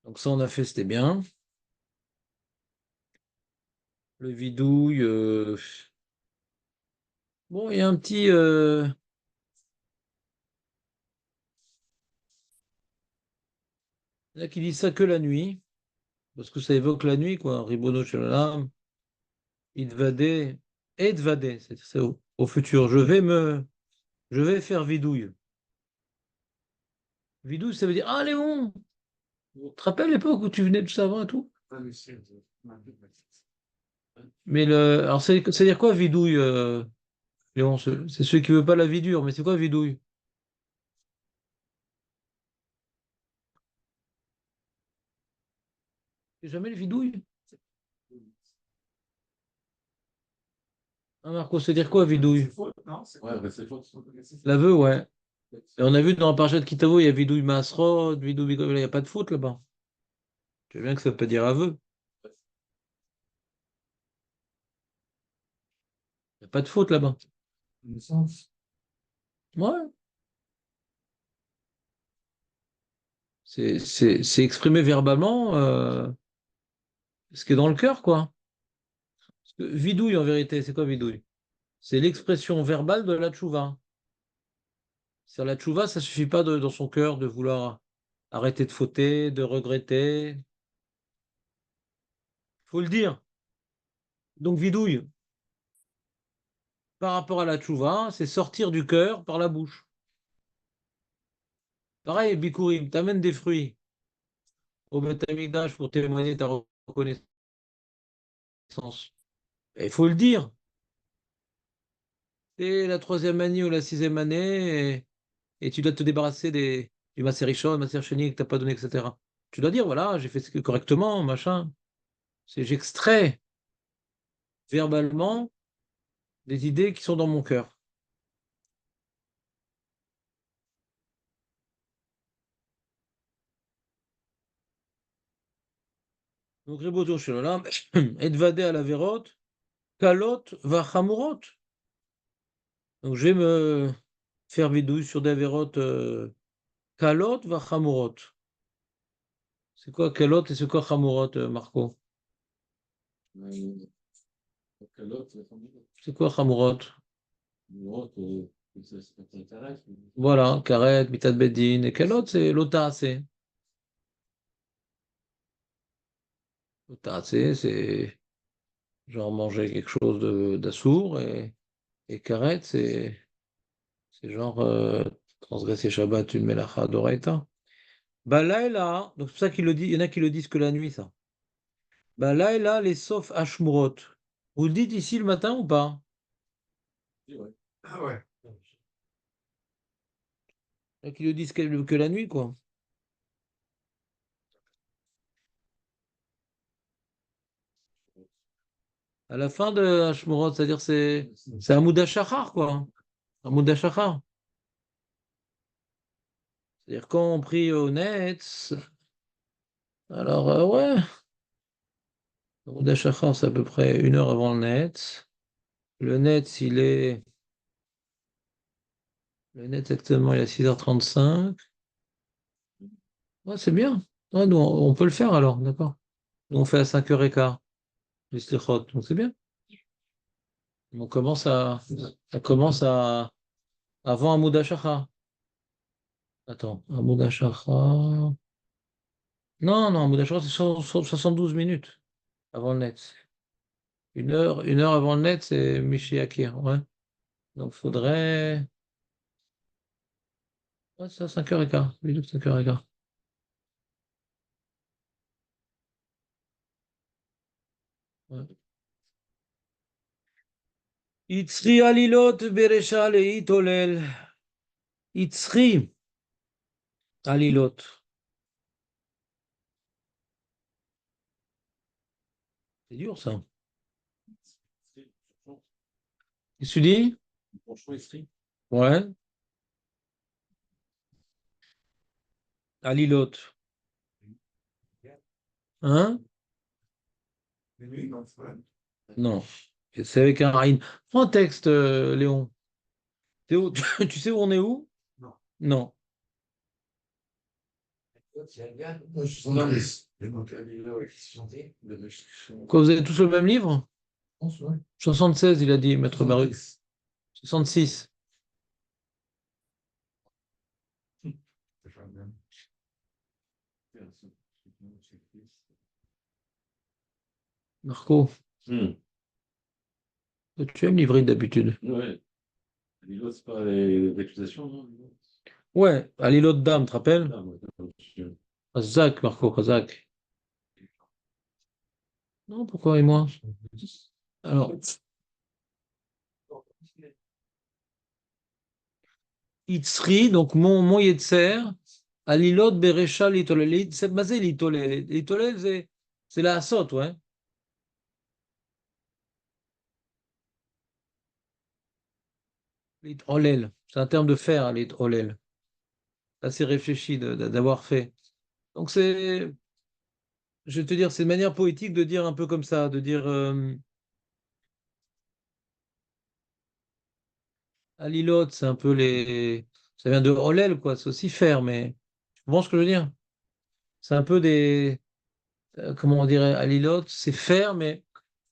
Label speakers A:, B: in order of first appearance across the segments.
A: Donc ça, on a fait, c'était bien. Le vidouille. Bon, il y a un petit. Il y en a qui disent ça que la nuit, parce que ça évoque la nuit, quoi. Ribono Shalom, Idvadé, Edvadé, c'est au futur. Je vais faire vidouille. Vidouille, ça veut dire, ah Léon, tu te rappelles l'époque où tu venais de savoir et tout? Mais alors, c'est dire quoi vidouille, Léon? C'est celui qui veut pas la vie dure, mais c'est quoi vidouille? C'est jamais le vidouille? Ah, Marco, c'est dire quoi vidouille? L'aveu, ouais. Et on a vu dans la parashat Kitavo, il y a vidouille Masrod, vidouille, il n'y a pas de faute là-bas. Tu sais bien que ça peut dire aveu. Il n'y a pas de faute là-bas. Ouais. C'est exprimer verbalement ce qui est dans le cœur, quoi. Parce que vidouille, en vérité, c'est quoi vidouille? C'est l'expression verbale de la tchouva. C'est la tchouva, ça suffit pas dans son cœur de vouloir arrêter de fauter, de regretter. Faut le dire. Donc vidouille, par rapport à la tchouva, c'est sortir du cœur par la bouche. Pareil, bikurim, t'amènes des fruits au Beth Amikdash pour témoigner ta reconnaissance. Il faut le dire. C'est la troisième année ou la sixième année et tu dois te débarrasser du Maser Rishon, Maser Sheni que tu n'as pas donné, etc. Tu dois dire, voilà, j'ai fait correctement, machin. J'extrais verbalement des idées qui sont dans mon cœur. Donc, Riboto Shelolam, Edvadé à la vérote, Kalot va Chamurot. Donc, je vais me faire vidouille sur des vérotes Kalot va Chamurot. C'est quoi Kalot et c'est quoi Chamurot, Marco? C'est quoi Chamurot? Voilà, Karet, Mitat Bedin. Et quel autre c'est l'Ota, c'est l'Ota, c'est genre manger quelque chose d'assourd. Et Karet, c'est genre transgresser Shabbat, une melacha d'oraita. Bah là, et là, donc c'est pour ça qu'il le dit, il y en a qui le disent que la nuit, ça. Bah là, et là, les sauf Hashmurot. Vous le dites ici le matin ou pas? Il y en a qui le disent que la nuit, quoi. À la fin de Hashmurot, c'est-à-dire c'est un Shachar, quoi. Un Shachar. C'est-à-dire quand on prie au Netz, alors ouais, le Moed Shachar, c'est à peu près 1 heure avant le Netz. Le Netz, le Netz actuellement, il est à 6h35. Ouais, c'est bien. Ouais, nous, on peut le faire alors, d'accord. Nous, on fait à 5h15, les slichot, donc c'est bien. On commence ça commence avant un Moed Shachar. Attends, un Moed Shachar. Non, non, un Moed Shachar, c'est 72 minutes avant le Netz. 1 heure avant le Netz, c'est Michi Akir, ouais. Donc, faudrait. Ouais, c'est à 5h15. 5h15. Ouais. Itzri alilot beresha leitolel. Itzri alilot. C'est dur ça. Qu'est-ce que tu dis? Ouais. Alilot. Hein? Non. C'est avec un Aïn. Prends un texte, Léon. Tu sais où on est où? Non. Quoi, vous avez tous le même livre? 76, il a dit, Maître Baruch. 66. Marco, tu aimes l'hybride d'habitude?
B: Ouais. L'îlot, c'est pas les accusations, non?
A: Ouais, à l'îlot de Dame, tu te rappelles?
B: Ah, ouais,
A: Razak, Marco, Razak. Non, pourquoi et moi? Alors, Itzri, donc mon Yetzer, à l'îlot Berecha l'itolel. C'est basé l'itolel. L'itolel, c'est la asot, ouais. L'itolel, c'est un terme de faire, l'itolel. Assez réfléchi d'avoir fait. Donc je vais te dire, c'est une manière poétique de dire un peu comme ça, de dire Alilot, c'est un peu les. Ça vient de Olel, quoi, c'est aussi faire, mais tu comprends ce que je veux dire? C'est un peu des. Comment on dirait? Alilot, c'est faire, mais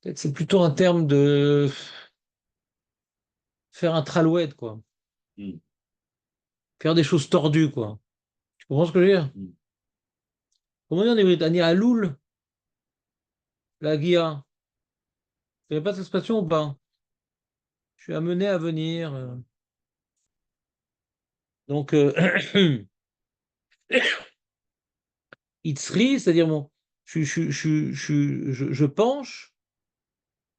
A: peut-être c'est plutôt un terme de faire un tralouette, quoi.
B: Mm.
A: Faire des choses tordues, quoi. Tu comprends ce que je veux dire?
B: Mm.
A: Comment dire en Britanniques? Aloul, la guia. Tu connais pas cette expression ou pas? Je suis amené à venir. Donc, Itzri, c'est-à-dire je penche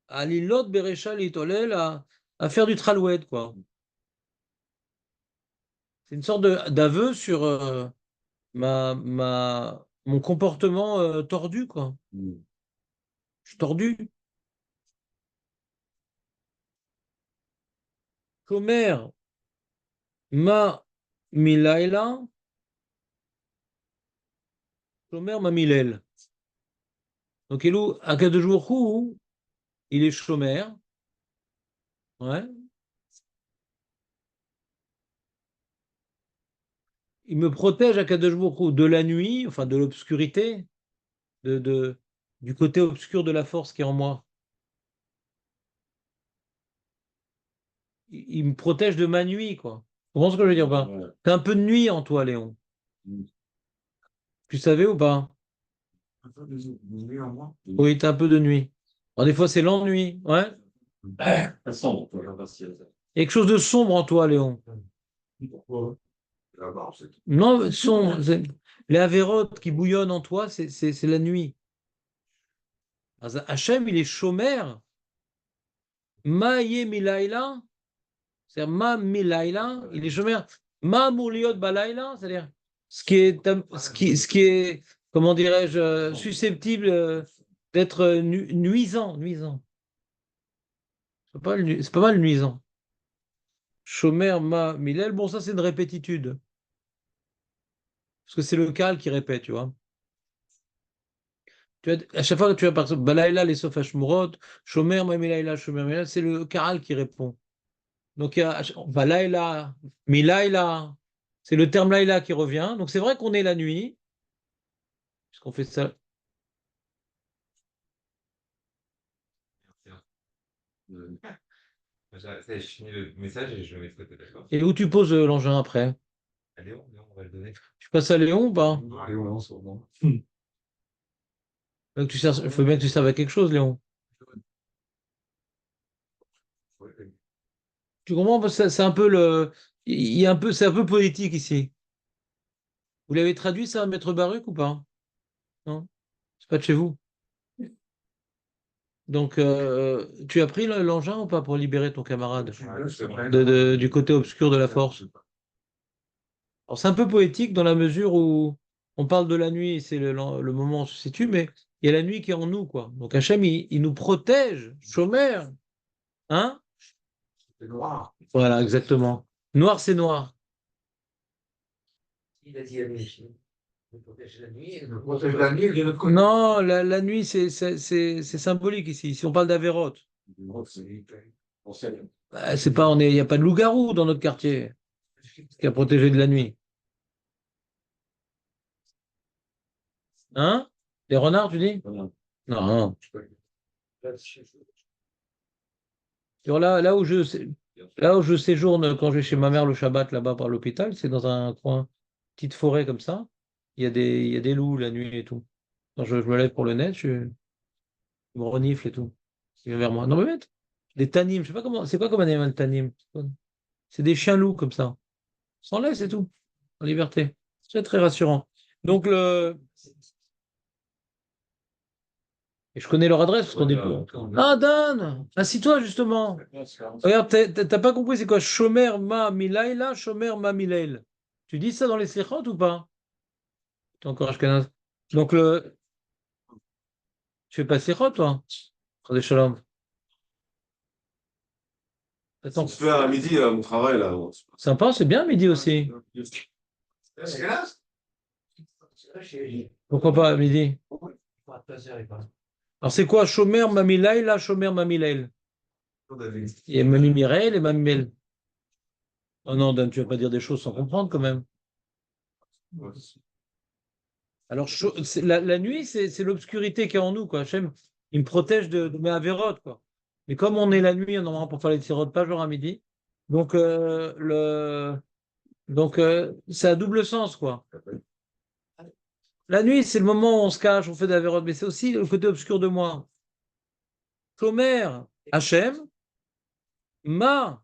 A: à l'îlot Berecha l'itolel à faire du tralouette, quoi. C'est une sorte d'aveu sur mon comportement tordu, quoi.
B: Mm.
A: Je suis tordu. Shomer ma milaila, Shomer ma milel. Donc, Elou, à cas de jour où il est Shomer, ouais. Il me protège à cas de jour de la nuit, enfin de l'obscurité, du côté obscur de la force qui est en moi. Il me protège de ma nuit, quoi. Tu comprends ce que je veux dire ou pas?
B: Ouais.
A: T'as un peu de nuit en toi, Léon.
B: Mm.
A: Tu savais ou pas?
B: Un peu de nuit en moi.
A: Oui, t'as un peu de nuit. Alors, des fois, c'est l'ennui, ouais.
B: Ça sombre, toi, là, parce que-
A: Il y a quelque chose de sombre en toi, Léon.
B: Pourquoi? La barbe, c'est tout.
A: Non, sombre. Les avérotes qui bouillonnent en toi, c'est la nuit. Hachem, il est chômeur. Ma milaïla, c'est-à-dire ma milaïla, il est chômeur. Ma mouliot balaïla, c'est-à-dire ce qui est, comment dirais-je, susceptible d'être nuisant, nuisant. C'est pas mal nuisant. Chomer ma milel, bon, ça c'est une répétitude. Parce que c'est le cal qui répète, tu vois. À chaque fois que tu as par exemple, Balaïla, les Sofash Mourot, Chomer ma milaïla, Chomer milel, c'est le cal qui répond. Donc il y a Balaïla, milaïla, c'est le terme laïla qui revient. Donc c'est vrai qu'on est la nuit, puisqu'on fait ça.
C: Euh, je finis le message et je le mettrai peut-être d'accord.
A: Et où tu poses l'engin après?
C: Allez, on va le donner.
A: Tu passes à Léon ou pas?
B: Allez, on lance, au moins.
A: Il faut bien que tu serves à quelque chose, Léon. Tu comprends? Parce que c'est un peu le. Il y a un peu, c'est un peu politique ici. Vous l'avez traduit ça, Maître Baruch, ou pas? Non? C'est pas de chez vous. Donc, tu as pris l'engin ou pas pour libérer ton camarade du côté obscur de la force? Alors, c'est un peu poétique dans la mesure où on parle de la nuit, c'est le moment où on se situe, mais il y a la nuit qui est en nous, quoi. Donc, Hachem, il nous protège, chômeur. Hein?
B: C'est noir.
A: Voilà, exactement. Noir, c'est noir.
D: Il a dit la nuit. Il protège la nuit.
B: Le protège la nuit, il vient de côté.
A: Non, la nuit, c'est symbolique ici. Si on parle d'Avéroth, c'est pas, il n'y a pas de loup-garou dans notre quartier qui a protégé de la nuit. Hein? Les renards, tu dis?
B: Voilà.
A: Non. Sur là où je séjourne quand je vais chez ma mère le Shabbat là-bas par l'hôpital, c'est dans un coin, petite forêt comme ça. Il y a des loups la nuit et tout. Quand je me lève pour le net, ils me reniflent et tout. Ils viennent vers moi. Non mais bête. Des tanims, je sais pas comment. C'est quoi comme animal tanim? C'est des chiens loups comme ça. Sans laisse et tout. En liberté. C'est très rassurant. Donc et je connais leur adresse parce qu'on est. Ah Dan! Assis-toi justement. Regarde, t'as pas compris c'est quoi Shomer ma milaila, Shomer ma milail. Tu dis ça dans les slichot ou pas? T'es encore ashkenaz. Donc tu fais pas slichot toi? Des shalom. Attends.
B: Je fais à midi mon travail là.
A: Sympa, c'est bien midi aussi. Pourquoi pas à midi? Alors c'est quoi Shomer ma milaila, Shomer ma milail? Il y a Mamie Mireille et Mamie Mel. Oh non, Dan, tu vas pas dire des choses sans comprendre quand même. Alors, la nuit, c'est l'obscurité qui est en nous, quoi. Hachem, il me protège de mes avérotes, quoi. Mais comme on est la nuit, normalement, pour faire les tirotes, pas genre à midi. Donc, c'est à double sens, quoi. La nuit, c'est le moment où on se cache, on fait des avérotes, mais c'est aussi le côté obscur de moi. Shomer, Hachem, ma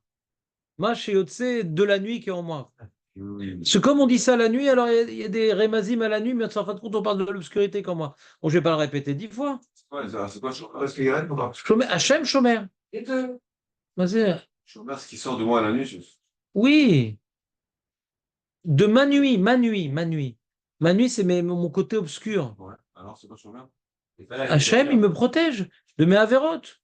A: Sheyotse de la nuit qui est en moi. Parce que comme on dit ça la nuit, alors il y a des rémazim à la nuit, mais en fin de compte, on parle de l'obscurité comme moi. Bon, je vais pas le répéter 10 fois.
B: Ouais, c'est quoi Parce qu'il y a
A: Shomer, Hachem, Shomer. Vas-y.
B: ce qui sort de moi la nuit.
A: Oui, de ma nuit, ma nuit, ma nuit. Ma nuit, c'est mon côté obscur.
B: Ouais. Alors, c'est quoi chômeur?
A: Hachem, il me protège de mes avérotes.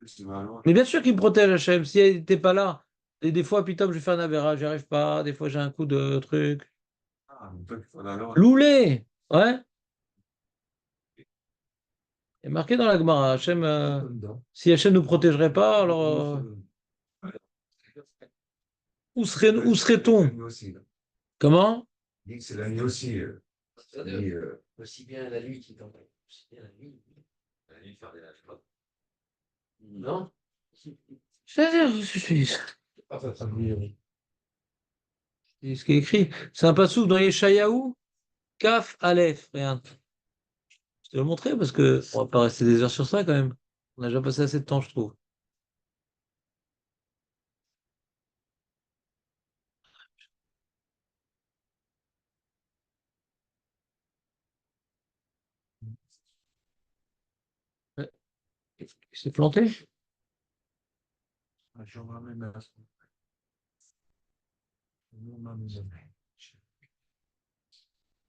B: C'est vraiment.
A: Mais bien sûr qu'il me protège, Hachem. Si il n'était pas là, et des fois, putain, je fais un avéra, j'y arrive pas. Des fois, j'ai un coup de truc.
B: Ah, mais toi, il faut aller
A: Loulé, ouais. Il est marqué dans la Gemara. Hachem, si Hachem ne nous protégerait pas, alors où serait-on? Comment?
D: C'est la nuit aussi. Aussi bien la nuit qui t'entend. Aussi bien la nuit. La nuit de faire des lâches pas. Non?
A: C'est-à-dire, c'est ce qui est écrit. C'est un passouk dans Yeshayahu, Kaf Aleph. Regarde. Je te le montrer parce que on va pas rester des heures sur ça quand même. On a déjà passé assez de temps, je trouve. Ouais. Il s'est planté? Je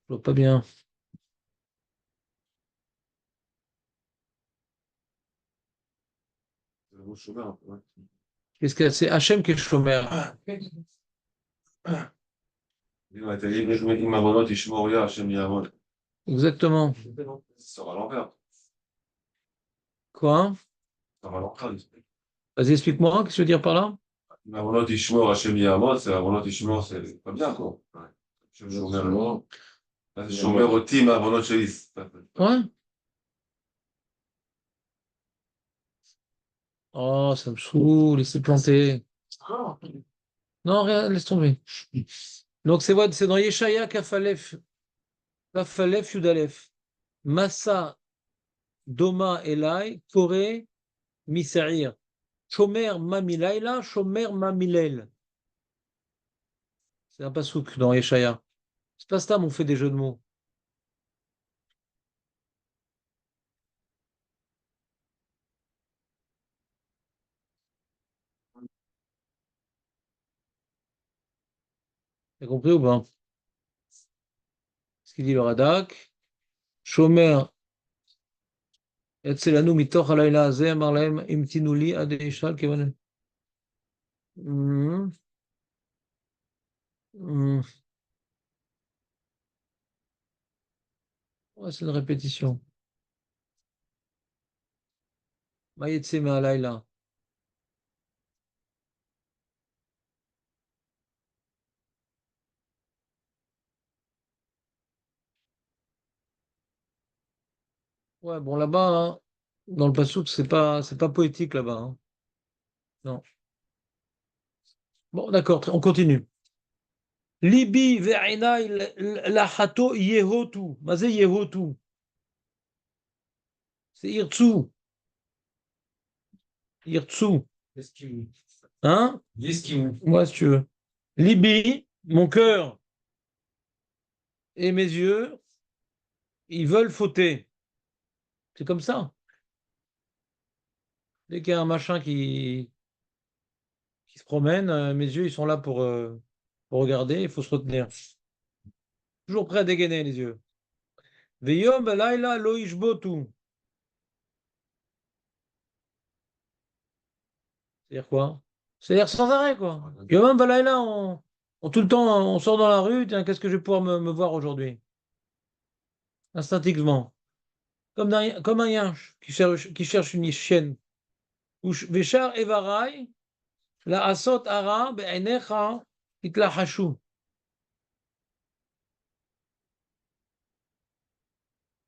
A: vois pas bien.
B: C'est le mot chômeur un peu. Ouais.
A: Qu'est-ce que c'est Hachem qui est chômeur.
B: Il m'a abandonné, il est mort, Hachem Yamon.
A: Exactement.
B: Ça sort à l'envers.
A: Quoi?
B: Ça sort à l'envers.
A: Vas-y, explique-moi. Qu'est-ce que tu veux dire par là?
B: Il m'a abandonné, il est mort, Hachem Yamon. C'est abandonné, il est mort, c'est pas bien, quoi. Ouais. Chômeur. Chômeur au team, abandonné, chez
A: Ouais. Oh, ça me saoule. Il s'est planté. Non, rien, laisse tomber. Donc, c'est dans Yeshaya Kafalef. Kafalef Yudalef. Massa Doma Elai, Kore Misair. Shomer Mamilaila, Shomer Mamilel. C'est un pasouk dans Yeshaya. C'est pas ça, on fait des jeux de mots. T'as compris ou pas? Ce qu'il dit le Radak. Shomer Etzelanu mitoch halayla hazeh amar lahem imtinu li ad yishal kevan. Mhm. Mhm. Ouais, c'est une répétition. Mayetse me halayla. Ouais, bon, là-bas, hein, dans le Passouk, c'est pas poétique là-bas, hein. Non. Bon, d'accord, on continue. Libi ve'inai lachato yehotu. Mazé yehotu. C'est irtsu. Irtsu. Hein? Moi, si tu veux. Libi, mon cœur et mes yeux, ils veulent fauter. C'est comme ça. Dès qu'il y a un machin qui se promène, mes yeux, ils sont là pour regarder, il faut se retenir. Toujours prêt à dégainer les yeux. Veyom laila lo ishbotu. C'est-à-dire quoi? C'est-à-dire sans arrêt, quoi. Yom laila, tout le temps, on sort dans la rue, tiens, qu'est-ce que je vais pouvoir me voir aujourd'hui? Instinctivement. Comme un yinche qui cherche une chienne. Veshar evarai, la asot ara, be'enecha, itlahashu.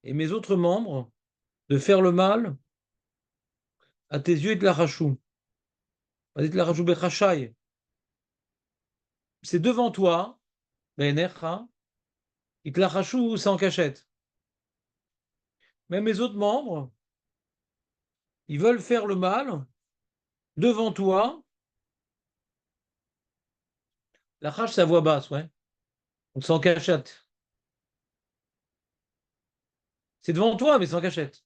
A: Et mes autres membres, de faire le mal à tes yeux, itlahashu. Itlahashu bechashai. C'est devant toi, be'enecha, itlahashu, c'est en cachette. Mais mes autres membres, ils veulent faire le mal devant toi. La hache, c'est à voix basse, ouais. Donc c'est en cachette. C'est devant toi, mais sans cachette.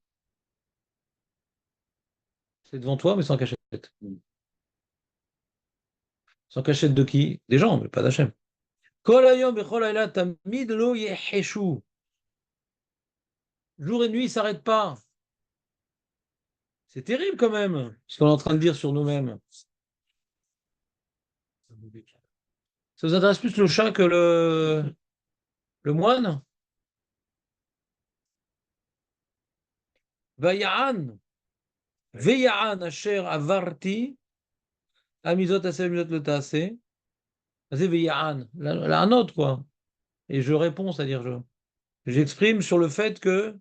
A: C'est devant toi, mais sans cachette. Sans cachette de qui? Des gens, mais pas d'Hachem. Kol hayom bechol hayla tamid lo yeheshu. Jour et nuit, ils ne s'arrêtent pas. C'est terrible quand même, ce qu'on est en train de dire sur nous-mêmes. Ça vous intéresse plus le chat que le moine? Vaya'an. Veya'an asher avarti. Amizot aseh, amizot le taseh. C'est Veya'an. Un autre, quoi. Et je réponds, c'est-à-dire j'exprime sur le fait que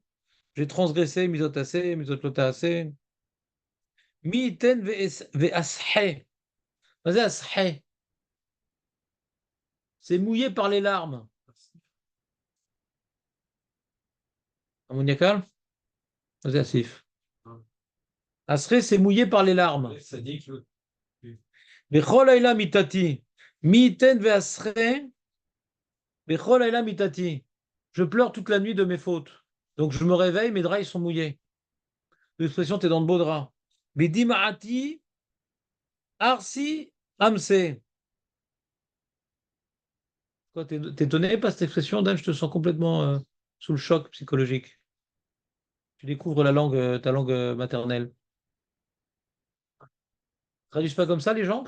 A: j'ai transgressé misot aseh, misot lo taseh. Mi iten ve'ashe. Vas-y, ashe. C'est mouillé par les larmes. Ammoniacal? Vas-y, asif. Asre, c'est mouillé par les larmes. Bechol hayla mitati. Mi iten ve'asre. Bechol hayla mitati. Je pleure toute la nuit de mes fautes. Donc je me réveille, mes draps ils sont mouillés. L'expression, t'es dans de beaux draps. Bidima'ati arsi amse. Toi, t'es étonné par cette expression, Dan? Je te sens complètement sous le choc psychologique. Tu découvres la langue, ta langue maternelle. Traduisent pas comme ça les gens?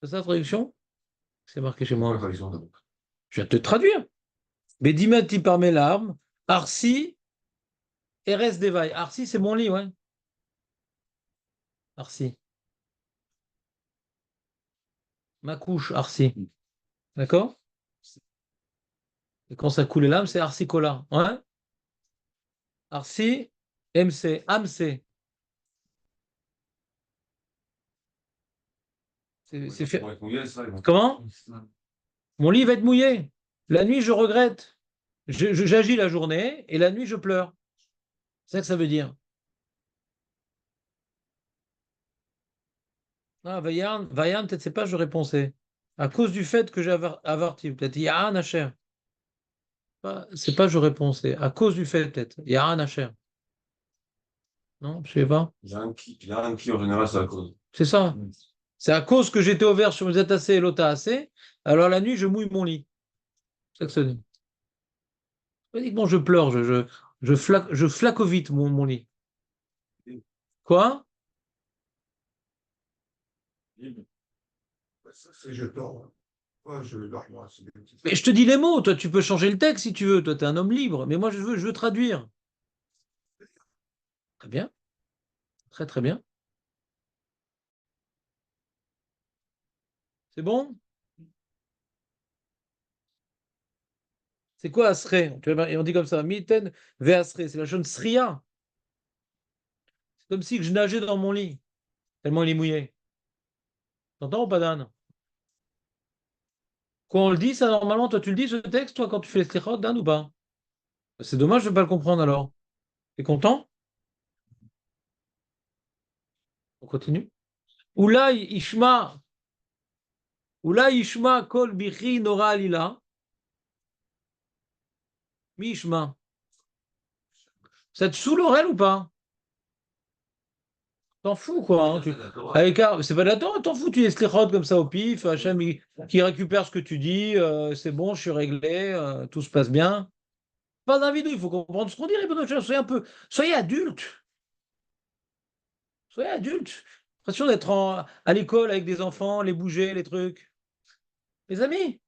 A: C'est ça la traduction? C'est marqué chez moi. Je viens de te traduire. Bedimati par mes larmes. Arsi, Eres Devaï. Arsi, c'est mon lit, ouais. Arsi. Ma couche, Arsi. D'accord? Et quand ça coule les larmes, c'est Arsicola. Ouais? Arsi, MC, AMC. C'est fait. Comment? Mon lit va être mouillé. La nuit, je regrette. J'agis la journée et la nuit, je pleure. C'est ça que ça veut dire. Ah, Vayan, peut-être c'est pas, je répondais. À cause du fait que j'ai avorté. Peut-être il y a un Hacher. C'est pas, je répondais. À cause du fait, peut-être. Il y a un Hacher. Non, je sais pas.
B: Il y a un qui, en général, c'est la cause.
A: C'est ça. C'est à cause que j'étais ouvert sur mes attacés et l'otacé. Alors la nuit, je mouille mon lit. C'est ça que ça dit. Bon, je pleure, je flaque vite mon lit. Quoi?
D: C'est je dors. Moi, je dors, moi.
A: Mais je te dis les mots, toi tu peux changer le texte si tu veux, toi tu es un homme libre, mais moi je veux traduire. Très bien, très très bien. C'est bon? C'est quoi Asré? Et on dit comme ça, Miten ve Asré, c'est la chaîne Sria. C'est comme si je nageais dans mon lit, tellement il est mouillé. T'entends ou pas, Dan? Quand on le dit, ça, normalement, toi, tu le dis, ce texte, toi, quand tu fais les slichot, Dan, ou pas? C'est dommage de ne pas le comprendre, alors. T'es content? On continue. Oulai Ishma, Oulai Ishma kol bichi nora alila. Mi Ishma. Ça te saoule, Aurel, ou pas? T'en fous, quoi. Hein, c'est pas de la Torah, t'en fous, tu es slichot comme ça au pif, Hachem, qui récupère ce que tu dis, c'est bon, je suis réglé, tout se passe bien. Pas d'un vidéo, il faut comprendre ce qu'on dit, Ribbono Shel Olam, soyez adulte. Soyez adulte. L'impression d'être à l'école avec des enfants, les bouger, les trucs. Les amis,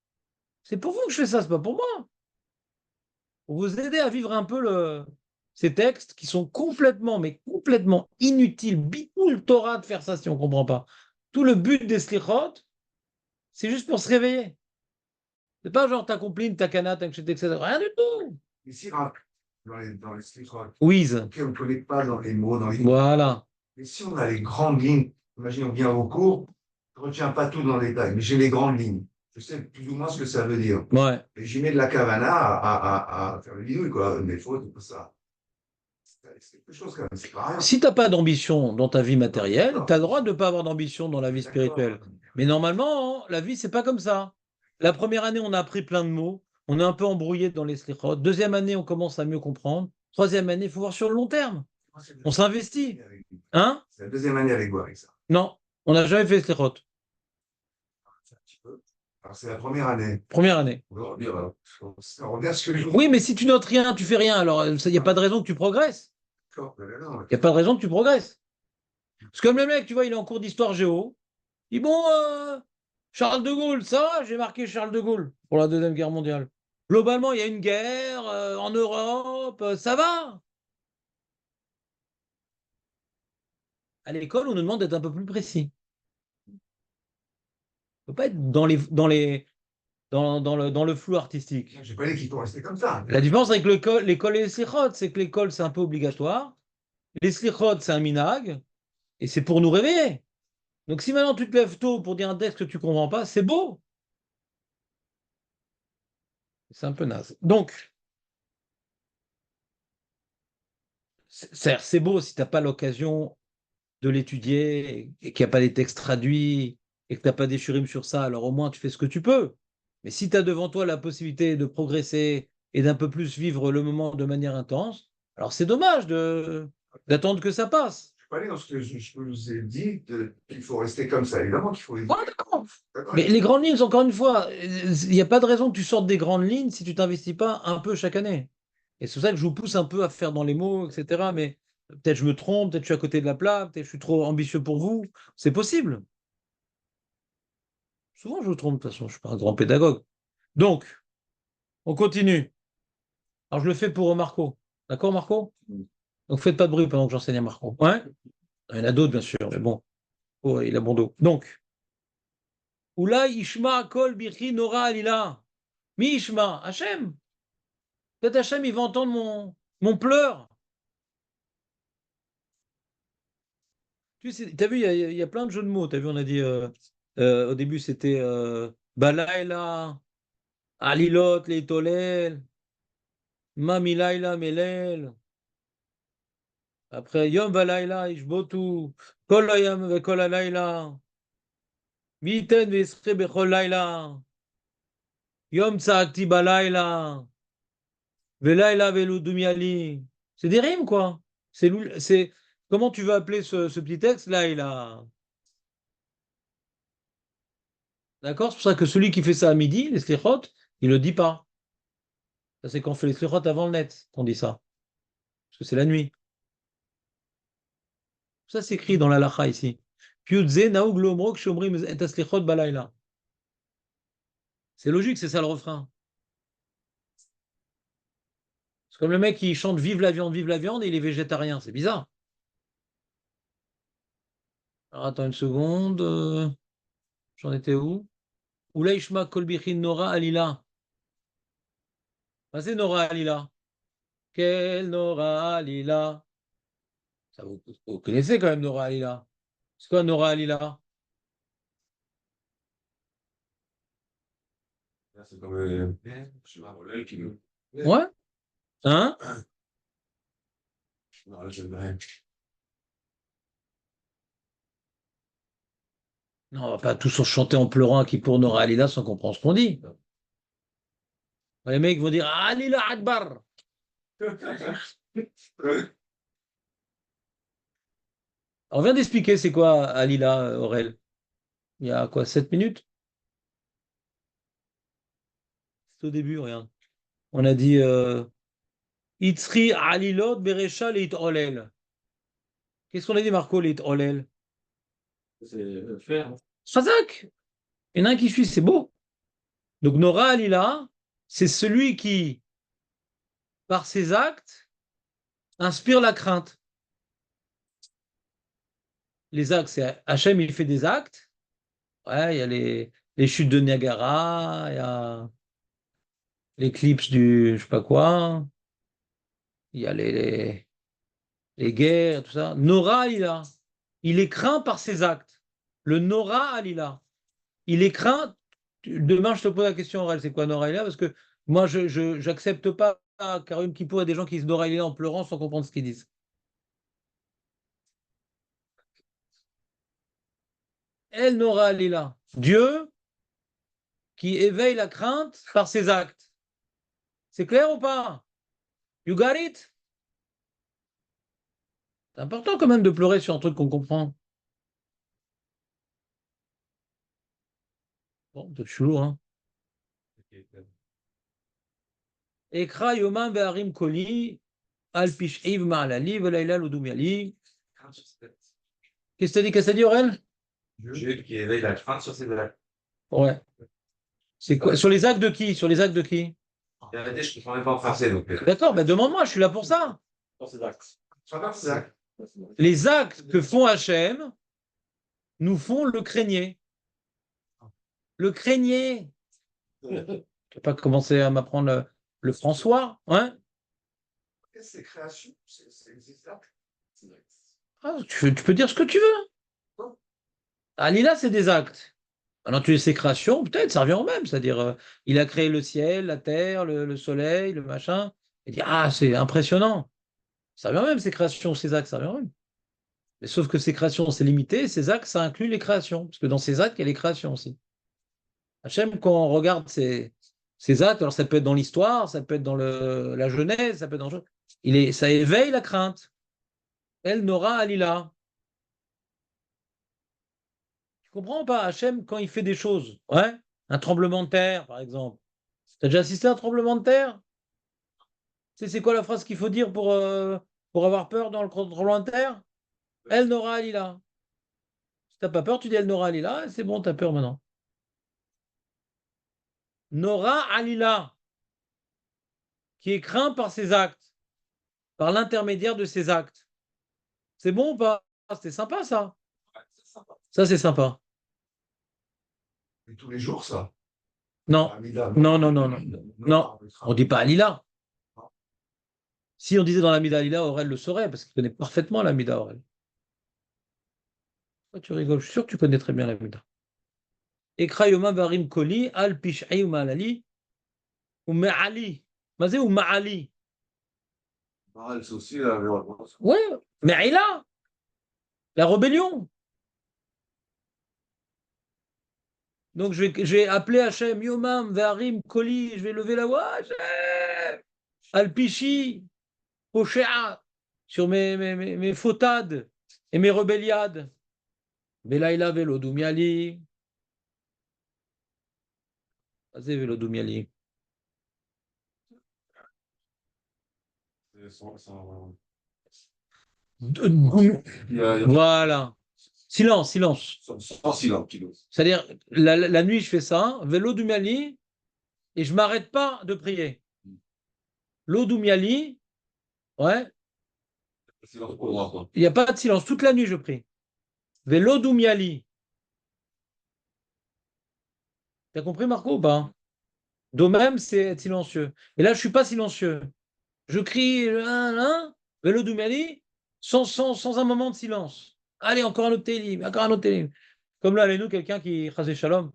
A: c'est pour vous que je fais ça, c'est pas pour moi. Pour vous aider à vivre un peu ces textes qui sont complètement, mais complètement inutiles. Bitoul Torah de faire ça si on ne comprend pas. Tout le but des slichot, c'est juste pour se réveiller. C'est pas genre ta compline, ta canate, etc. Rien du tout.
E: Ici, dans les slichot,
A: Wiz.
E: on ne connaît pas dans les mots, dans les...
A: Voilà.
E: Mais si on a les grandes lignes, imaginons bien au cours, je ne retiens pas tout dans les détails, mais j'ai les grandes lignes. Je sais plus ou moins ce que ça veut dire.
A: Ouais.
E: Et j'y mets de la cavana à faire le bidouille, quoi, mes fautes, tout ça. C'est quelque chose quand même, c'est pas rien.
A: Si tu n'as pas d'ambition dans ta vie matérielle, tu as le droit de ne pas avoir d'ambition dans la vie spirituelle. Mais normalement, la vie, c'est pas comme ça. La première année, on a appris plein de mots. On est un peu embrouillé dans les slichot. Deuxième année, on commence à mieux comprendre. Troisième année, il faut voir sur le long terme. On s'investit. Hein?
E: C'est la deuxième année avec vous, avec ça.
A: Non, on n'a jamais fait slichot.
E: C'est un petit peu. Alors, c'est la première année.
A: Première année.
E: On regarde ce que je...
A: Oui, mais si tu notes rien, tu fais rien. Alors, il n'y a pas de raison que tu progresses. Il n'y a pas de raison que tu progresses. C'est comme le mec, tu vois, il est en cours d'histoire géo. Il dit, bon, Charles de Gaulle, ça va, j'ai marqué Charles de Gaulle pour la Deuxième Guerre mondiale. Globalement, il y a une guerre en Europe, ça va. À l'école, on nous demande d'être un peu plus précis. On ne peut pas être dans le flou artistique.
E: J'ai pas dit qu'il faut rester comme ça.
A: La différence avec l'école et les slichot, c'est que l'école, c'est un peu obligatoire. Les slichot, c'est un minag. Et c'est pour nous réveiller. Donc si maintenant tu te lèves tôt pour dire un texte que tu ne comprends pas, c'est beau. C'est un peu naze. Donc, c'est beau si tu n'as pas l'occasion de l'étudier et qu'il n'y a pas les textes traduits et que tu n'as pas des shurim sur ça, alors au moins tu fais ce que tu peux. Mais si tu as devant toi la possibilité de progresser et d'un peu plus vivre le moment de manière intense, alors c'est dommage d'attendre que ça passe.
E: Je ne vais pas aller dans ce que je vous ai dit, qu'il faut rester comme ça. Évidemment qu'il faut...
A: Ouais, d'accord. Mais les grandes lignes, encore une fois, il n'y a pas de raison que tu sortes des grandes lignes si tu t'investis pas un peu chaque année. Et c'est pour ça que je vous pousse un peu à faire dans les mots, etc. Mais peut-être je me trompe, peut-être je suis à côté de la plaque, peut-être je suis trop ambitieux pour vous. C'est possible. Souvent, je me trompe, de toute façon, je ne suis pas un grand pédagogue. Donc, on continue. Alors, je le fais pour Marco. D'accord, Marco? Donc, faites pas de bruit pendant que j'enseigne à Marco. Ouais? Il y en a d'autres, bien sûr, mais bon. Oh, il a bon dos. Donc, Oula Ishma Kol Birchi Nora Alila. Mi Ishma, Hachem. Peut-être Hachem, il va entendre mon pleur. Tu sais, as vu, il y a plein de jeux de mots. Tu as vu, on a dit au début, c'était Balaïla, Alilot, Leitolel, Mamilaïla, Melel. Après, Yom Balaïla, Ishbotu, Kol Hayam ve Kol Halayla, Miten Vesre Bechol Laïla, Yom Tzaakti Balaïla, Velaïla Veludumiali. C'est des rimes, quoi. C'est comment tu veux appeler ce petit texte? Laïla. D'accord? C'est pour ça que celui qui fait ça à midi, les slichot, il ne le dit pas. Ça, c'est quand on fait les slichot avant le net qu'on dit ça. Parce que c'est la nuit. Ça, c'est écrit dans la lacha ici. Piudze naoug lomrok shomrim et aslichot balayla. C'est logique, c'est ça le refrain. C'est comme le mec qui chante vive la vive la viande, et il est végétarien. C'est bizarre. Alors, attends une seconde. J'en étais où? Oula ishma kolbichin nora alila. C'est Nora Alila. Quelle Nora Alila? Ça, vous connaissez quand même Nora Alila. C'est quoi Nora Alila?
B: C'est comme, je sais pas, l'œil qui nous.
A: Ouais? Hein?
B: Non, là, je ne
A: Non, on va pas tous chanter en pleurant à qui pour Nora Alila sans comprendre ce qu'on dit. Les mecs vont dire Alila Akbar. On vient d'expliquer c'est quoi Alila, Aurel. Il y a quoi, 7 minutes? C'est au début, regarde. On a dit Itzri Alilot Berecha Leit Olel. Qu'est-ce qu'on a dit, Marco, Leit Olel?
B: C'est faire.
A: Chazak. Il y en a un qui suit, c'est beau. Donc Nora Alila, c'est celui qui, par ses actes, inspire la crainte. Les actes, c'est Hachem, il fait des actes. Ouais, il y a les chutes de Niagara, il y a l'éclipse du je sais pas quoi, il y a les guerres, tout ça. Nora Alila, il est craint par ses actes. Le Nora Alila, il est craint. Demain, je te pose la question, Aurel, c'est quoi Nora Alila? Parce que moi, je n'accepte pas Karim Kippour et des gens qui se Nora Alila en pleurant sans comprendre ce qu'ils disent. El Nora Alila, Dieu qui éveille la crainte par ses actes. C'est clair ou pas? You got it? C'est important quand même de pleurer sur un truc qu'on comprend. Bon, peut-être chelou, hein. Ekra Yomam Ve'arim Koli, Al Pish'iv Ma'alali, Ve'laila Ludumiali. Qu'est-ce que t'as dit, Aurel?
C: Dieu qui éveille la crainte sur ses actes.
A: Ouais. C'est quoi? Sur les actes de qui? Sur les actes de qui?
C: En vérité, je ne comprends même pas en français. Donc,
A: D'accord, ben demande-moi, je suis là pour ça.
B: Sur ses axes.
A: Les actes que font Hachem nous font le craigner. Le craigner. Tu ne vas pas commencer à m'apprendre le François, hein?
E: C'est création, c'est ça.
A: Ah, tu peux dire ce que tu veux. Alila, c'est des actes. Alors, tu sais création, peut-être, ça revient au même. C'est-à-dire, il a créé le ciel, la terre, le soleil, le machin. Et dit, ah, c'est impressionnant. Ça revient au même, ces créations, ces actes, ça revient au même. Mais sauf que ces créations, c'est limité, ces actes, ça inclut les créations. Parce que dans ces actes, il y a les créations aussi. Hachem, quand on regarde ces actes, alors ça peut être dans l'histoire, ça peut être dans la Genèse, ça peut être dans... ça éveille la crainte. El Nora Alila. Tu comprends ou pas? Hachem, quand il fait des choses, ouais, un tremblement de terre, par exemple. Tu as déjà assisté à un tremblement de terre? Tu sais, c'est quoi la phrase qu'il faut dire pour avoir peur dans le tremblement de terre? El Nora Alila. Si tu n'as pas peur, tu dis El Nora Alila, et c'est bon, tu as peur maintenant. Nora Alila, qui est craint par ses actes, par l'intermédiaire de ses actes. C'est bon ou pas? C'était sympa, ça. Ça, c'est sympa.
E: Et tous les jours, ça.
A: Non, non, non, non, non. Non, on ne dit pas Alila. Si on disait dans l'Amida Alila, Aurel le saurait, parce qu'il connaît parfaitement l'Amida Aurel. Pourquoi tu rigoles? Je suis sûr que tu connais très bien l'Amida. Ekra Yoma Barim Koli, Al Pish'i ou Ma'alali, ou Ma'ali. Mazé ou Ma'ali.
B: C'est aussi la réponse.
A: Ouais, Ma'ila, la rébellion. Donc je vais appeler Hachem, Yomam, Varim, Koli, je vais lever la voix, Hachem, Al-Pichi, Poshéa, sur mes fautades et mes rebelliades. Belaïla Velodoumiali. Vas-y, Velodoumiali. Voilà. Silence, silence.
B: Sans silence,
A: C'est-à-dire, la nuit, je fais ça, Velodoumiali, et je ne m'arrête pas de prier. L'Odoumiali, ouais.
B: Silence pour moi, quoi.
A: Il n'y a pas de silence. Toute la nuit, je prie. Velodoumiali. T'as compris, Marco, ou pas? Do même, c'est être silencieux. Et là, je ne suis pas silencieux. Je crie Velo Doumali, sans un moment de silence. Allez, encore un autre télim, encore un autre télim. Comme là, allez-nous, quelqu'un qui, Chazé Shalom,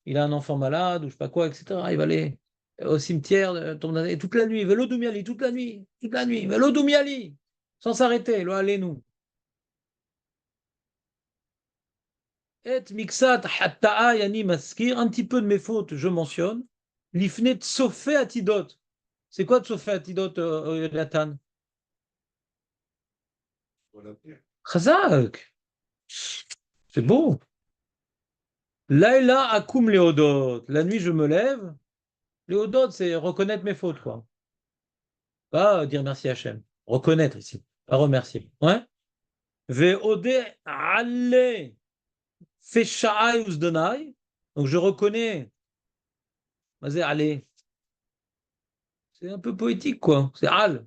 A: il a un enfant malade ou je sais pas quoi, etc. Il va aller au cimetière et toute la nuit, Velo Doumiali, toute la nuit, Velo Doumiali, sans s'arrêter, là, allez-nous. Et mixat hatta'a yani maskir, un petit peu de mes fautes, je mentionne. L'ifnet tsofé atidot. C'est quoi tsofé atidot, Nathan?
B: Voilà.
A: Chazak. C'est beau. Laila akum leodot. La nuit, je me lève. Leodot, c'est reconnaître mes fautes, quoi. Pas dire merci Hachem. Reconnaître ici. Pas remercier. Ouais. Ve'ode alle fesha'ai uzdonai. Donc je reconnais. Vas-y, allez. C'est un peu poétique, quoi. C'est al.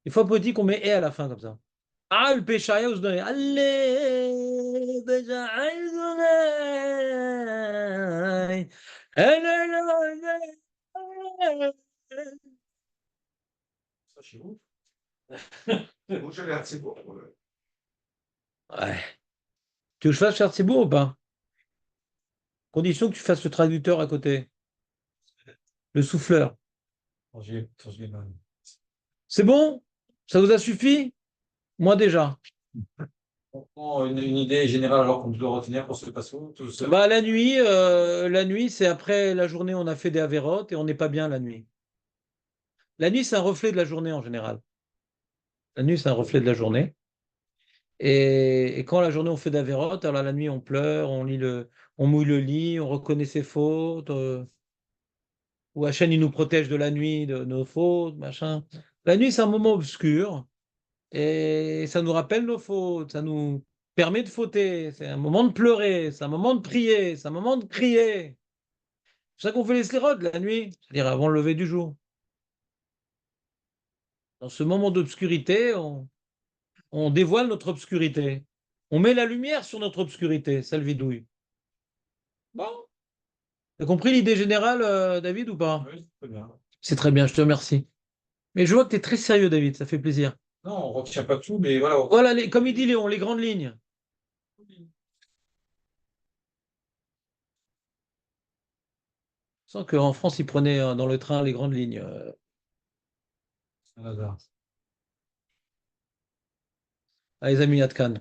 A: Des fois poétique, on met et à la fin, comme ça. Al pesha'ai uzdonai. Alle pesha'ai uzdonai.
E: Ça, chez vous. Moi, j'avais assez beau.
A: Ouais. Tu veux que je fasse faire Thibaut ou pas? Condition que tu fasses le traducteur à côté. Le souffleur. C'est bon? Ça vous a suffi? Moi déjà.
F: On prend une idée générale alors qu'on doit retenir pour ce passage, tout ça.
A: Bah, la nuit, c'est après la journée, on a fait des avérotes et on n'est pas bien la nuit. La nuit, c'est un reflet de la journée en général. La nuit, c'est un reflet de la journée. Et quand la journée, on fait d'avérotes, alors la nuit, on pleure, on mouille le lit, on reconnaît ses fautes. Ou Hachem, il nous protège de la nuit, de nos fautes, machin. La nuit, c'est un moment obscur. Et ça nous rappelle nos fautes, ça nous permet de fauter. C'est un moment de pleurer, c'est un moment de prier, c'est un moment de crier. C'est ça qu'on fait les sclérotes la nuit, c'est-à-dire avant le lever du jour. Dans ce moment d'obscurité, on dévoile notre obscurité. On met la lumière sur notre obscurité, ça le vidouille. Bon, t'as compris l'idée générale, David, ou pas?
F: Oui, très bien.
A: C'est très bien, je te remercie. Mais je vois que tu es très sérieux, David, ça fait plaisir.
F: Non, on ne retient pas tout, mais voilà.
A: Voilà, comme il dit Léon, les grandes lignes. Sans qu'en France, ils prenaient dans le train les grandes lignes.
F: Un hasard.
A: Ah, les amis Yatkan.